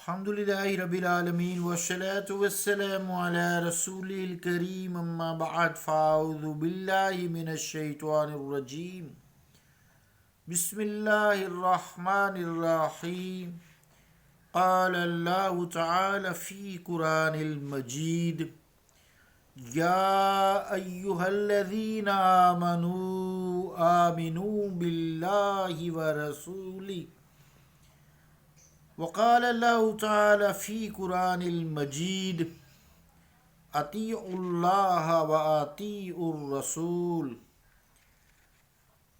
الحمدللہ رب العالمین والصلاة والسلام علی رسول الکریم اما بعد فاعوذ باللہ من الشیطان الرجیم بسم اللہ الرحمن الرحیم قال اللہ تعالی فی قرآن المجید یا ایہا الذین آمنوا آمنوا باللہ ورسولہ وقال اللہ تعالی فی قرآن المجید اطیعوا اللہ واطیعوا الرسول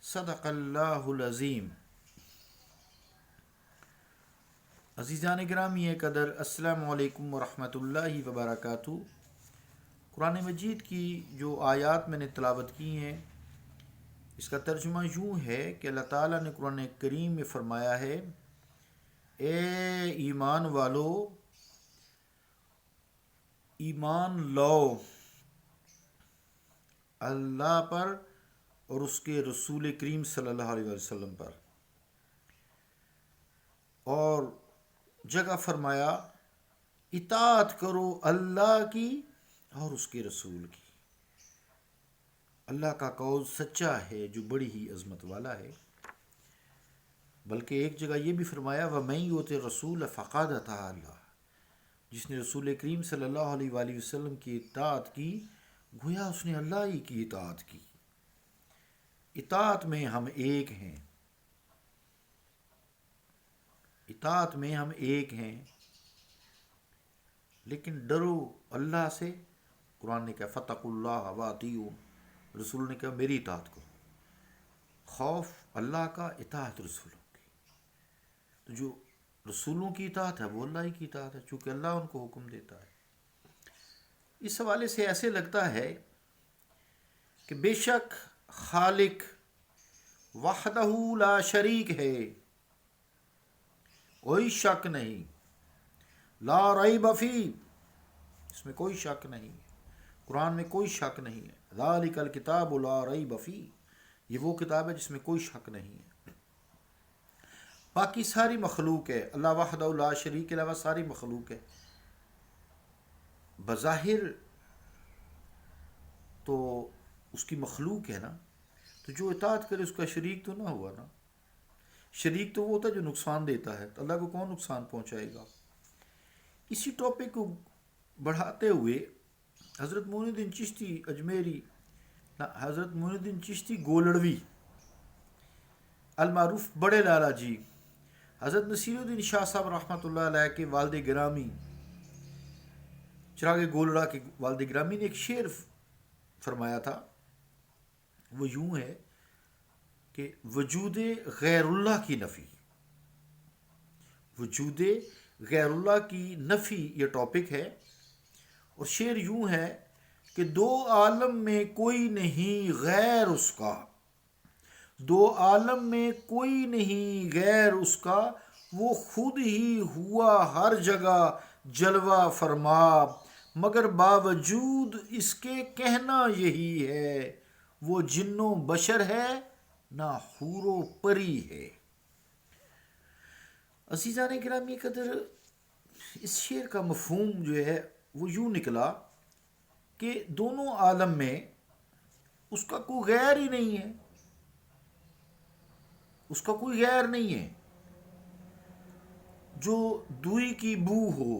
صدق اللہ العظیم۔ عزیزان گرامی قدر، السلام علیکم ورحمۃ اللہ وبرکاتہ۔ قرآن مجید کی جو آیات میں نے تلاوت کی ہیں، اس کا ترجمہ یوں ہے کہ اللہ تعالیٰ نے قرآن کریم میں فرمایا ہے، اے ایمان والو، ایمان لاؤ اللہ پر اور اس کے رسول کریم صلی اللہ علیہ وسلم پر، اور جگہ فرمایا اطاعت کرو اللہ کی اور اس کے رسول کی۔ اللہ کا قول سچا ہے جو بڑی ہی عظمت والا ہے۔ بلکہ ایک جگہ یہ بھی فرمایا وَمَن یُطِعِ الرَّسُولَ فَقَدْ اطاع اللَّهَ، جس نے رسول کریم صلی اللہ علیہ وآلہ وسلم کی اطاعت کی گویا اس نے اللہ ہی کی اطاعت کی۔ اطاعت میں ہم ایک ہیں، اطاعت میں ہم ایک ہیں، لیکن ڈرو اللہ سے۔ قرآن نے کہا فَاتَّقُوا اللَّهَ وَأَطِیعُونِ، رسول نے کہا میری اطاعت کرو۔ خوف اللہ کا، اطاعت رسولوں کی۔ تو جو رسولوں کی اطاعت ہے وہ اللہ ہی کی اطاعت ہے، چونکہ اللہ ان کو حکم دیتا ہے۔ اس حوالے سے ایسے لگتا ہے کہ بے شک خالق وحدہ لا شریک ہے، کوئی شک نہیں، لا ریب فی، اس میں کوئی شک نہیں ہے، قرآن میں کوئی شک نہیں ہے۔ ذالک الکتاب لا ریب فی، یہ وہ کتاب ہے جس میں کوئی شک نہیں ہے۔ باقی ساری مخلوق ہے، اللہ وحدہ لا شریک کے علاوہ ساری مخلوق ہے۔ بظاہر تو اس کی مخلوق ہے نا، تو جو اطاعت کرے اس کا شریک تو نہ ہوا نا۔ شریک تو وہ ہوتا ہے جو نقصان دیتا ہے، تو اللہ کو کون نقصان پہنچائے گا۔ اسی ٹاپک کو بڑھاتے ہوئے حضرت معین الدین چشتی اجمیری، حضرت معین الدین چشتی گولڑوی المعروف بڑے لالا جی، حضرت نصیر الدین شاہ صاحب رحمۃ اللہ علیہ کے والد گرامی، چراغ گولڑا کے والد گرامی نے ایک شعر فرمایا تھا، وہ یوں ہے کہ وجود غیر اللہ کی نفی، وجود غیر اللہ کی نفی یہ ٹاپک ہے۔ اور شعر یوں ہے کہ دو عالم میں کوئی نہیں غیر اس کا، دو عالم میں کوئی نہیں غیر اس کا، وہ خود ہی ہوا ہر جگہ جلوہ فرما، مگر باوجود اس کے کہنا یہی ہے، وہ جن و بشر ہے نہ حور و پری ہے۔ عزیزان گرامی قدر، اس شعر کا مفہوم جو ہے وہ یوں نکلا کہ دونوں عالم میں اس کا کوئی غیر ہی نہیں ہے، اس کا کوئی غیر نہیں ہے۔ جو دوئی کی بو ہو،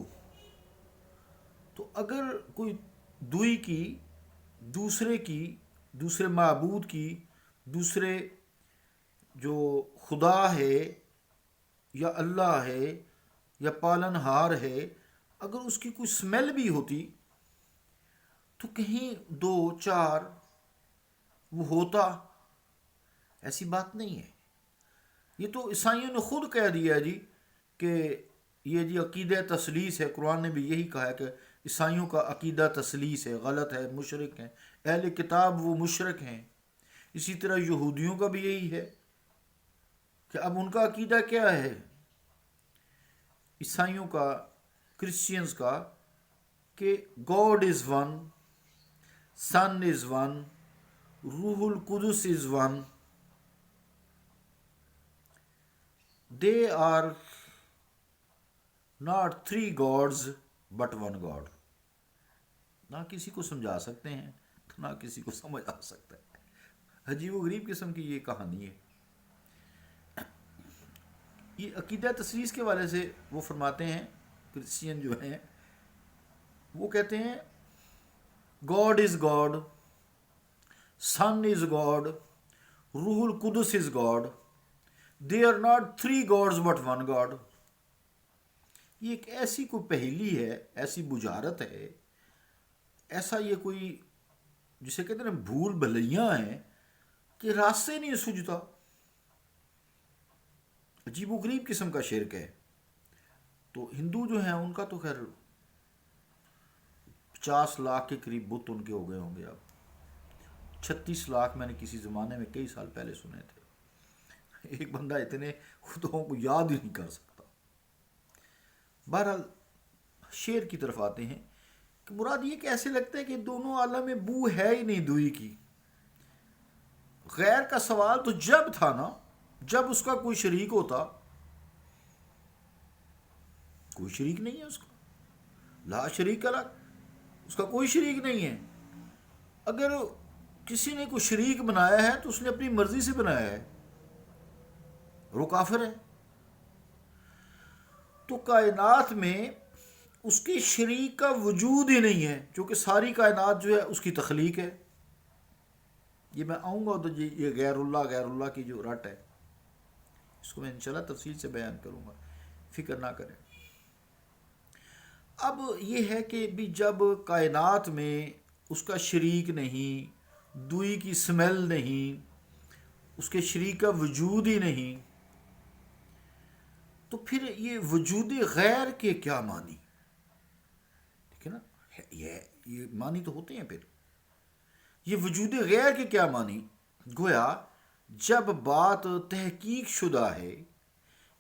تو اگر کوئی دوئی کی، دوسرے معبود کی، دوسرے جو خدا ہے یا اللہ ہے یا پالن ہار ہے، اگر اس کی کوئی سمیل بھی ہوتی تو کہیں دو چار وہ ہوتا، ایسی بات نہیں ہے۔ یہ تو عیسائیوں نے خود کہہ دیا جی کہ یہ جی عقیدہ تثلیث ہے، قرآن نے بھی یہی کہا ہے کہ عیسائیوں کا عقیدہ تثلیث ہے، غلط ہے، مشرک ہیں، اہل کتاب وہ مشرک ہیں۔ اسی طرح یہودیوں کا بھی یہی ہے کہ اب ان کا عقیدہ کیا ہے، عیسائیوں کا، کرسچینز کا، کہ God is one, son is one, روح القدس is one, they are not three gods but one God. نہ کسی کو سمجھا سکتے ہیں نہ کسی کو سمجھ آ سکتا ہے. عجیب و غریب قسم کی یہ کہانی ہے. یہ عقیدہ تثلیث کے والے سے وہ فرماتے ہیں، کرسچین جو ہیں وہ کہتے ہیں God is God, son is God, روح القدس is God, they are not three gods but one God. یہ ایک ایسی کوئی پہیلی ہے، ایسی بجارت ہے، ایسا یہ کوئی جسے کہتے ہیں بھول بھلیاں ہیں کہ راستے نہیں سوجھتا. عجیب و غریب قسم کا شرک ہے. تو ہندو جو ہیں ان کا تو خیر 50 لاکھ کے قریب بت ان کے ہو گئے ہوں گے. اب 36 لاکھ میں نے کسی زمانے میں کئی سال پہلے سنے تھے. ایک بندہ اتنے خداؤں کو یاد ہی نہیں کر سکتا. بہرحال شعر کی طرف آتے ہیں کہ مراد یہ کیسے لگتا ہے کہ دونوں عالم میں بو ہے ہی نہیں دوئی کی. غیر کا سوال تو جب تھا نا جب اس کا کوئی شریک ہوتا. کوئی شریک نہیں ہے اس کا، لا شریک الگ، اس کا کوئی شریک نہیں ہے. اگر کسی نے کوئی شریک بنایا ہے تو اس نے اپنی مرضی سے بنایا ہے، وہ کافر ہے. تو کائنات میں اس کے شریک کا وجود ہی نہیں ہے، چونکہ ساری کائنات جو ہے اس کی تخلیق ہے. یہ میں آؤں گا تو یہ غیر اللہ کی جو رٹ ہے اس کو میں انشاءاللہ تفصیل سے بیان کروں گا، فکر نہ کریں. اب یہ ہے کہ بھی جب کائنات میں اس کا شریک نہیں، دوئی کی سمیل نہیں، اس کے شریک کا وجود ہی نہیں، تو پھر یہ وجود غیر کے کیا معنی؟ ٹھیک ہے نا، یہ معنی تو ہوتے ہیں. پھر یہ وجود غیر کے کیا معنی؟ گویا جب بات تحقیق شدہ ہے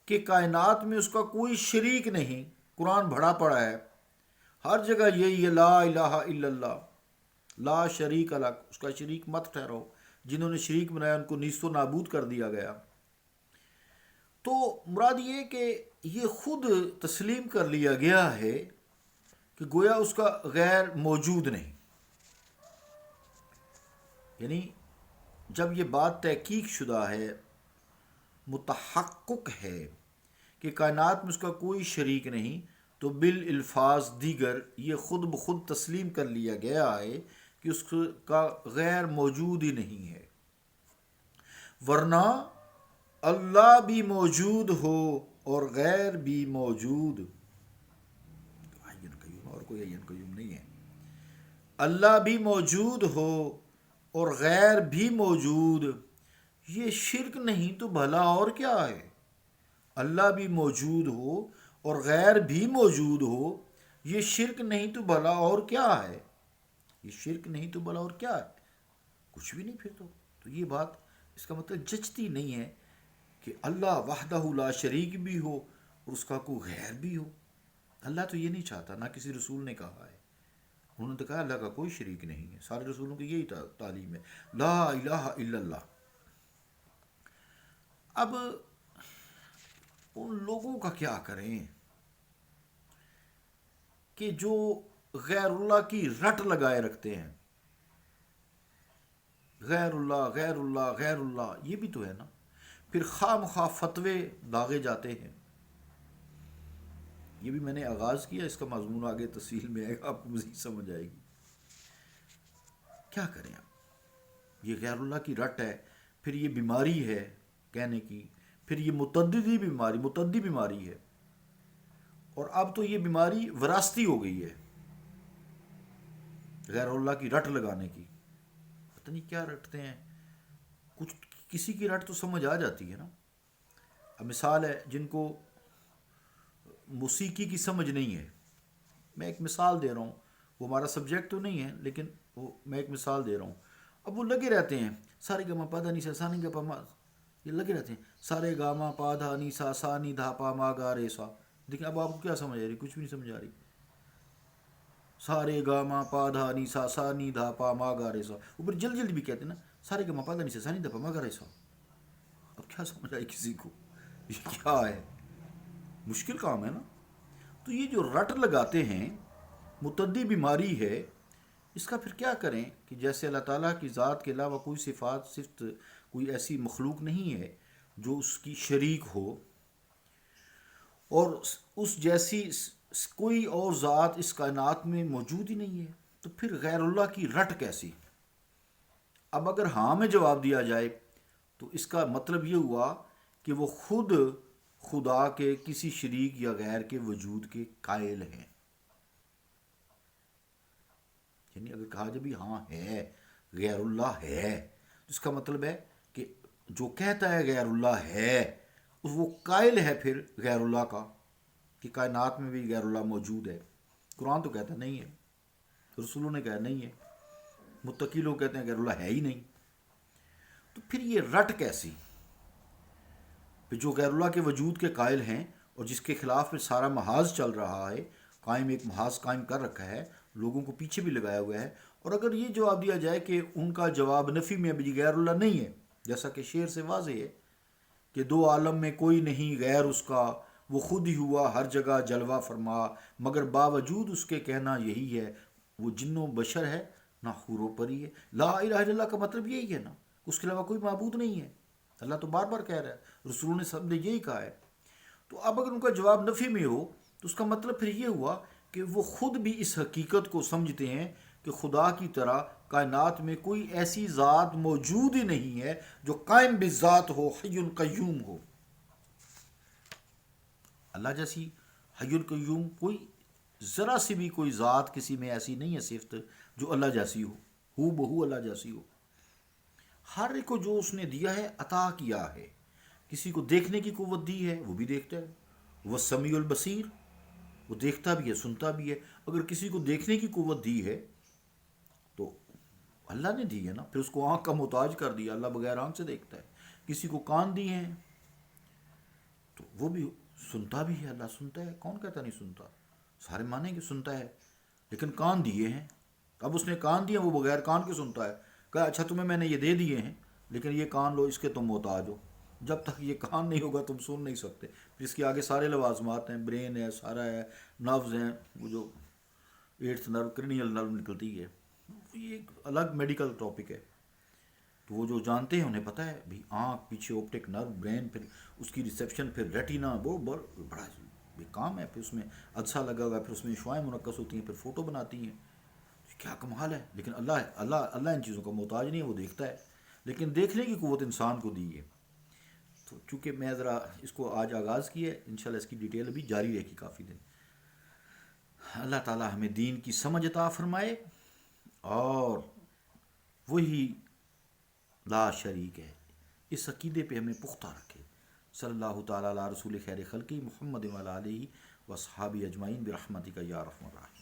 کہ کائنات میں اس کا کوئی شریک نہیں، قرآن بھرا پڑا ہے ہر جگہ یہی ہے، لا الہ الا اللہ، لا شریک الگ، اس کا شریک مت ٹھہراؤ، جنہوں نے شریک بنایا ان کو نیست و نابود کر دیا گیا. تو مراد یہ کہ یہ خود تسلیم کر لیا گیا ہے کہ گویا اس کا غیر موجود نہیں. یعنی جب یہ بات تحقیق شدہ ہے، متحقق ہے کہ کائنات میں اس کا کوئی شریک نہیں، تو بالالفاظ دیگر یہ خود بخود تسلیم کر لیا گیا ہے کہ اس کا غیر موجود ہی نہیں ہے. ورنہ اللہ بھی موجود ہو اور غیر بھی موجود، اور کوئی عین قیوم نہیں ہے، اللہ بھی موجود ہو اور غیر بھی موجود، یہ شرک نہیں تو بھلا اور کیا ہے؟ اللہ بھی موجود ہو اور غیر بھی موجود ہو، یہ شرک نہیں تو بھلا اور کیا ہے؟ یہ شرک نہیں تو بھلا اور کیا ہے؟ کچھ بھی نہیں. پھر تو یہ بات اس کا مطلب جچتی نہیں ہے کہ اللہ وحدہ لا شریک بھی ہو اور اس کا کوئی غیر بھی ہو. اللہ تو یہ نہیں چاہتا، نہ کسی رسول نے کہا ہے. انہوں نے تو کہا اللہ کا کوئی شریک نہیں ہے. سارے رسولوں کی یہی تعلیم ہے، لا الہ الا اللہ. اب ان لوگوں کا کیا کریں کہ جو غیر اللہ کی رٹ لگائے رکھتے ہیں، غیر اللہ غیر اللہ غیر اللہ، یہ بھی تو ہے نا. پھر خواہ مخواہ فتوے داغے جاتے ہیں. یہ بھی میں نے آغاز کیا، اس کا مضمون آگے تفصیل میں آئے گا، آپ کو مزید سمجھ آئے گی. کیا کریں آپ؟ یہ غیر اللہ کی رٹ ہے، پھر یہ بیماری ہے کہنے کی، پھر یہ متعدی بیماری ہے، اور اب تو یہ بیماری وراثتی ہو گئی ہے غیر اللہ کی رٹ لگانے کی. پتہ نہیں کیا رٹتے ہیں. کچھ کسی کی رٹ تو سمجھ آ جاتی ہے نا. اب مثال ہے جن کو موسیقی کی سمجھ نہیں ہے، میں ایک مثال دے رہا ہوں، وہ ہمارا سبجیکٹ تو نہیں ہے لیکن میں ایک مثال دے رہا ہوں. اب وہ لگے رہتے ہیں سارے گاما پا دھا نی سا سا نی گا پا ما، یہ لگے رہتے ہیں سارے گاما پا دھا نی سا سا نی دھا پا ما گا رے سا. دیکھیں اب آپ کو کیا سمجھ آ رہی؟ کچھ بھی نہیں سمجھ آ رہی. سارے گاما پا دھا نی سا سا نی دھا پا ما گا رے سا. اوپر جلدی جلدی بھی کہتے ہیں نا، سارے گاما پا دھا نی سا سا نی دھا پا ما گا رے سا. اب کیا سمجھ آئی کسی کو؟ یہ کیا ہے؟ مشکل کام ہے نا. تو یہ جو رٹ لگاتے ہیں متعدی بیماری ہے، اس کا پھر کیا کریں کہ جیسے اللہ تعالیٰ کی ذات کے علاوہ کوئی صفات صفت کوئی ایسی مخلوق نہیں ہے جو اس کی شریک ہو، اور اس جیسی کوئی اور ذات اس کائنات میں موجود ہی نہیں ہے، تو پھر غیر اللہ کی رٹ کیسی؟ اب اگر ہاں میں جواب دیا جائے تو اس کا مطلب یہ ہوا کہ وہ خود خدا کے کسی شریک یا غیر کے وجود کے قائل ہیں. یعنی اگر کہا جائے بھی ہاں ہے، غیر اللہ ہے، تو اس کا مطلب ہے کہ جو کہتا ہے غیر اللہ ہے وہ قائل ہے پھر غیر اللہ کا، کہ کائنات میں بھی غیر اللہ موجود ہے. قرآن تو کہتا نہیں ہے، رسولوں نے کہا نہیں ہے، متقی لوگ کہتے ہیں غیر اللہ ہے ہی نہیں. تو پھر یہ رٹ کیسی؟ پھر جو غیر اللہ کے وجود کے قائل ہیں اور جس کے خلاف پھر سارا محاذ چل رہا ہے، قائم ایک محاذ قائم کر رکھا ہے، لوگوں کو پیچھے بھی لگایا ہوا ہے، اور اگر یہ جواب دیا جائے کہ ان کا جواب نفی میں ابھی غیر اللہ نہیں ہے، جیسا کہ شعر سے واضح ہے کہ دو عالم میں کوئی نہیں غیر اس کا، وہ خود ہی ہوا ہر جگہ جلوہ فرما، مگر باوجود اس کے کہنا یہی ہے، وہ جن و بشر ہے نہ حور و پری ہے. لا الہ الا اللہ کا مطلب یہی ہے نا، اس کے علاوہ کوئی معبود نہیں ہے. اللہ تو بار بار کہہ رہا ہے، رسولوں نے سب نے یہی کہا ہے. تو اب اگر ان کا جواب نفی میں ہو تو اس کا مطلب پھر یہ ہوا کہ وہ خود بھی اس حقیقت کو سمجھتے ہیں کہ خدا کی طرح کائنات میں کوئی ایسی ذات موجود ہی نہیں ہے جو قائم بالذات ہو، حی القیوم ہو. اللہ جیسی حی القیوم کوئی ذرا سی بھی کوئی ذات کسی میں ایسی نہیں ہے صفت جو اللہ جیسی ہو بہو اللہ جیسی ہو. ہر ایک کو جو اس نے دیا ہے عطا کیا ہے. کسی کو دیکھنے کی قوت دی ہے، وہ بھی دیکھتا ہے، وہ سمیع البصیر، وہ دیکھتا بھی ہے سنتا بھی ہے. اگر کسی کو دیکھنے کی قوت دی ہے تو اللہ نے دی ہے نا، پھر اس کو آنکھ کا محتاج کر دیا، اللہ بغیر آنکھ سے دیکھتا ہے. کسی کو کان دیے ہیں تو وہ بھی سنتا بھی ہے، اللہ سنتا ہے، کون کہتا نہیں سنتا؟ سارے مانیں کہ سنتا ہے، لیکن کان دیے ہیں. اب اس نے کان دیے، وہ بغیر کان کے سنتا ہے. کہا اچھا تمہیں میں نے یہ دے دیے ہیں لیکن یہ کان لو، اس کے تم محتاج ہو. جب تک یہ کان نہیں ہوگا تم سن نہیں سکتے. پھر اس کے آگے سارے لوازمات ہیں، برین ہے، سارا ہے، نروز ہیں، وہ جو ایٹھ نرو کرنیل نرو نکلتی ہے، یہ ایک الگ میڈیکل ٹاپک ہے. تو وہ جو جانتے ہیں انہیں پتہ ہے بھی آنکھ، پیچھے اوپٹک نرو، برین، پھر اس کی ریسیپشن، پھر ریٹینا، وہ بڑا بھی کام ہے. پھر اس میں عدسہ لگا ہوا ہے، پھر اس میں شعائیں منعکس ہوتی ہیں، پھر فوٹو بناتی ہیں. کیا کمال ہے. لیکن اللہ ان چیزوں کا محتاج نہیں ہے، وہ دیکھتا ہے. لیکن دیکھنے کی قوت انسان کو دی ہے. تو چونکہ میں ذرا اس کو آج آغاز کی ہے، انشاءاللہ اس کی ڈیٹیل ابھی جاری رہے گی کافی دن. اللہ تعالی ہمیں دین کی سمجھ عطا فرمائے، اور وہی لا شریک ہے، اس عقیدے پہ ہمیں پختہ رکھے. صلی اللہ تعالیٰ علی رسول خیر خلقی محمد وعلی آلہ و صحابہ اجمعین برحمتک یا ارحم الراحمین.